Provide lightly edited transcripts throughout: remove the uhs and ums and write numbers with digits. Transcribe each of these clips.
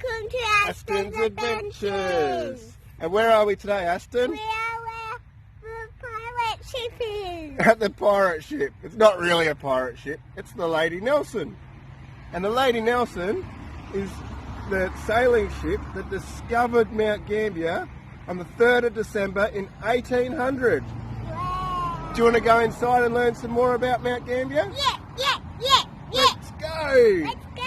Welcome to Aston's Adventures. And where are we today, Aston? We are where the pirate ship is. At the pirate ship. It's not really a pirate ship. It's the Lady Nelson. And the Lady Nelson is the sailing ship that discovered Mount Gambier on the 3rd of December in 1800. Wow. Do you want to go inside and learn some more about Mount Gambier? Yeah. Let's go! Let's go.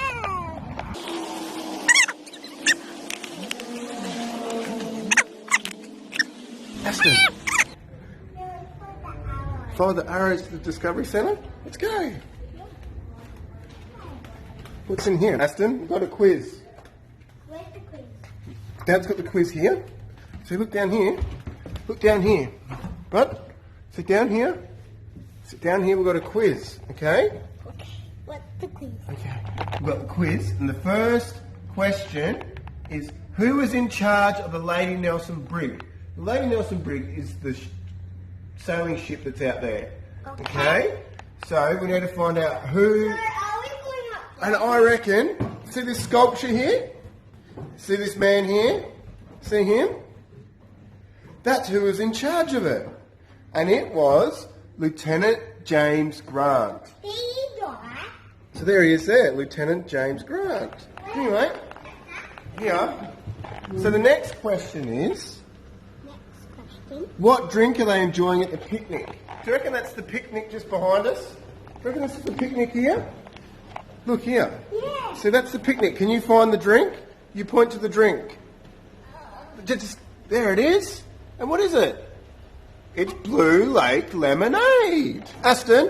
Aston, follow the arrows to the Discovery Centre. Let's go. What's in here, Aston? We've got a quiz. Where's the quiz? Dad's got the quiz here. So look down here. Look down here. What? Sit down here. Sit down here. We've got a quiz. Okay? Okay. What's the quiz? Okay. We've got the quiz, and the first question is: who was in charge of the Lady Nelson brig? The Lady Nelson brig is the sailing ship that's out there. Okay? So we need to find out who. So are we going up? And I reckon, see this sculpture here? See this man here? See him? That's who was in charge of it. And it was Lieutenant James Grant. There you go. So there he is there, Lieutenant James Grant. Anyway, here. So the next question is, Next question. what drink are they enjoying at the picnic? Do you reckon that's the picnic just behind us? Do you reckon this is the picnic here? Look here. Yeah. So that's the picnic. Can you find the drink? You point to the drink. Just, there it is. And what is it? It's Blue Lake Lemonade. Aston,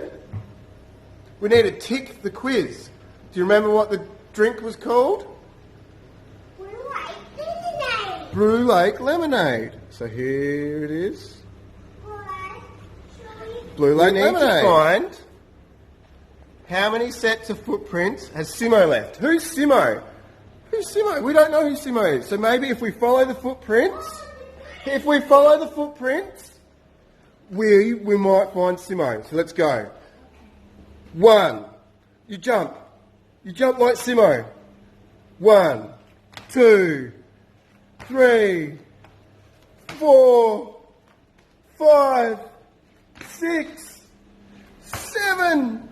we need to tick the quiz. Do you remember what the drink was called? Blue Lake Lemonade. Blue Lake Lemonade. So here it is. Blue Lake Lemonade. We need to find how many sets of footprints has Simo left. Who's Simo? Who's Simo? We don't know who Simo is. So maybe if we follow the footprints, we might find Simo. So let's go. 1. You jump. You jump like Simo. 1, 2, 3, 4, 5, 6, 7,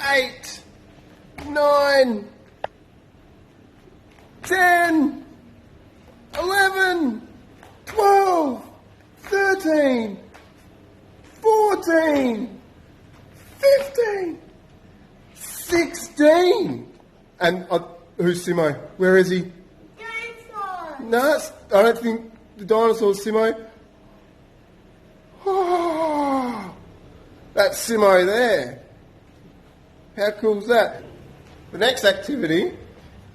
8, 9, 10, 11, 12, 13, 14, 15, 16. And who's Simo? Where is he? Dinosaur. No, I don't think the dinosaur's Simo. Oh, that's Simo there. How cool's that? The next activity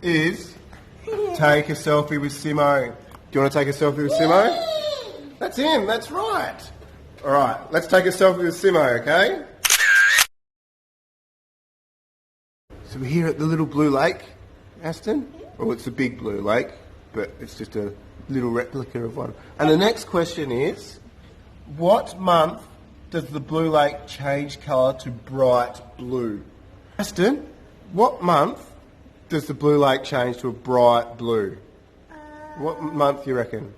is take a selfie with Simo. Do you want to take a selfie with Simo? That's him, that's right. Alright, let's take a selfie with Simo, okay? So we're here at the little blue lake, Aston. Well, it's a big blue lake, but it's just a little replica of one. And the next question is, what month does the blue lake change colour to bright blue? Aston, what month does the blue lake change to a bright blue? What month do you reckon?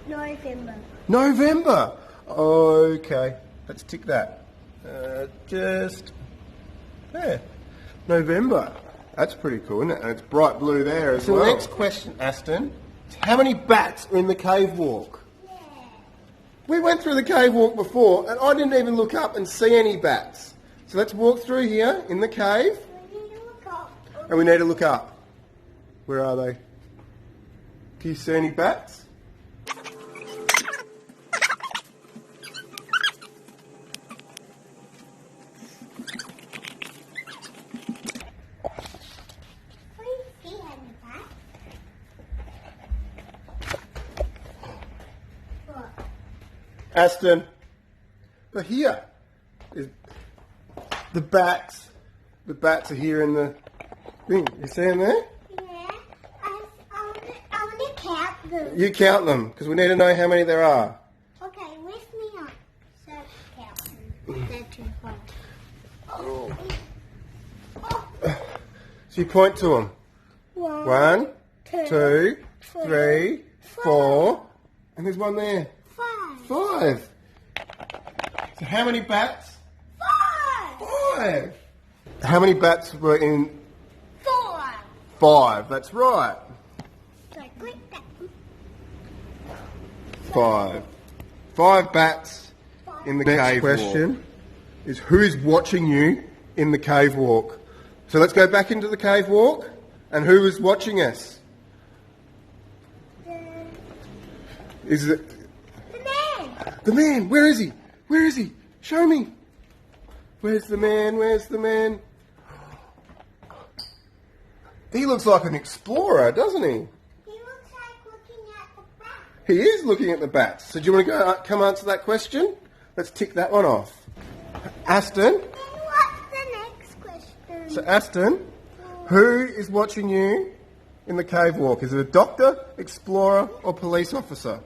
November. November. Okay, let's tick that. Just there. November. That's pretty cool, isn't it? And it's bright blue there as well. So the next question, Aston, is how many bats are in the cave walk? Yeah. We went through the cave walk before, and I didn't even look up and see any bats. So let's walk through here in the cave, We need to look up. and we need to look up. Where are they? Can you see any bats? We see any bats. What? Aston, but here is the bats. The bats are here in the thing. You see them there? Yeah. I want to count them. You count them, because we need to know how many there are. Okay, lift me up. So count them. 1, 2, 3, So you point to them. 1, 2, 3, 4, and there's one there. 5. So how many bats? 5. How many bats were in? 4. 5. That's right. So I click that. 5. 5 bats in the cave walk. Next question is, who's watching you in the cave walk? So let's go back into the cave walk. And who is watching us? Is it The man. the man? Where is he? Where is he? Show me. Where's the man? Where's the man? He looks like an explorer, doesn't he? He looks like looking at the back. He is looking at the bats. So do you want to come answer that question? Let's tick that one off. Aston. Then what's the next question? So Aston, who is watching you in the cave walk? Is it a doctor, explorer, or police officer?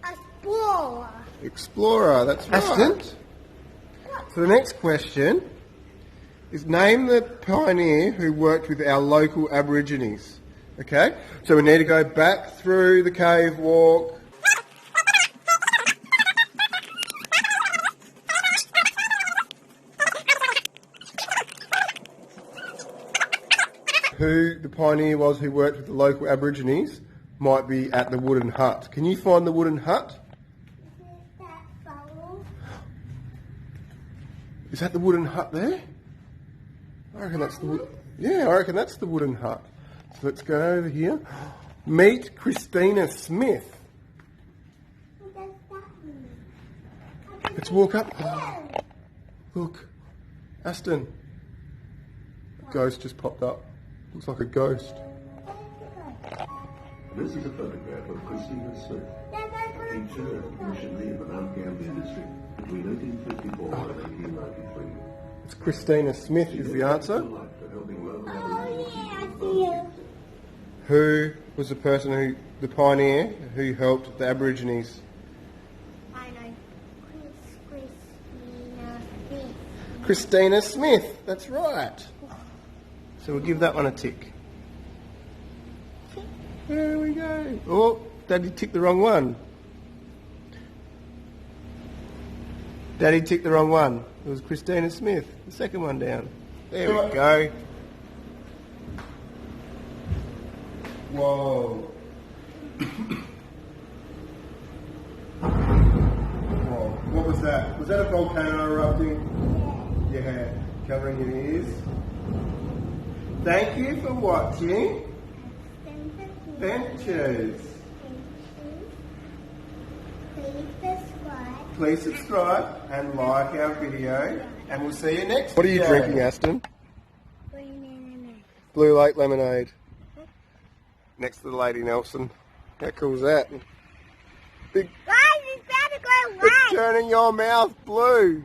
Explorer. Explorer, that's right. Aston. So the next question is, name the pioneer who worked with our local Aborigines. Okay? So we need to go back through the cave walk. Who the pioneer was who worked with the local Aborigines might be at the wooden hut. Can you find the wooden hut? Is that the wooden hut there? I reckon that's the I reckon that's the wooden hut. So let's go over here. Meet Christina Smith. What does that mean? Let's walk up. Look, Aston. A ghost just popped up. Looks like a ghost. This is a photograph of Christina Smith, teacher missionary in the Mount Gambier district between 1854 and 1893. It's Christina Smith is the answer. Oh yeah, I see him. Who was the person the pioneer who helped the Aborigines? I know. Christina Smith. Christina Smith, that's right. So we'll give that one a tick. There we go. Oh, Daddy ticked the wrong one. Daddy ticked the wrong one. It was Christina Smith, the second one down. There we go. Whoa. Whoa. What was that? Was that a volcano erupting? Yeah. Covering your ears. Thank you for watching Ventures. Please subscribe and like our video, and we'll see you next. What are you drinking, Aston? Blue Lake lemonade. Next to the Lady Nelson. How cool is that? Big. Guys, it's better go It's turning your mouth blue.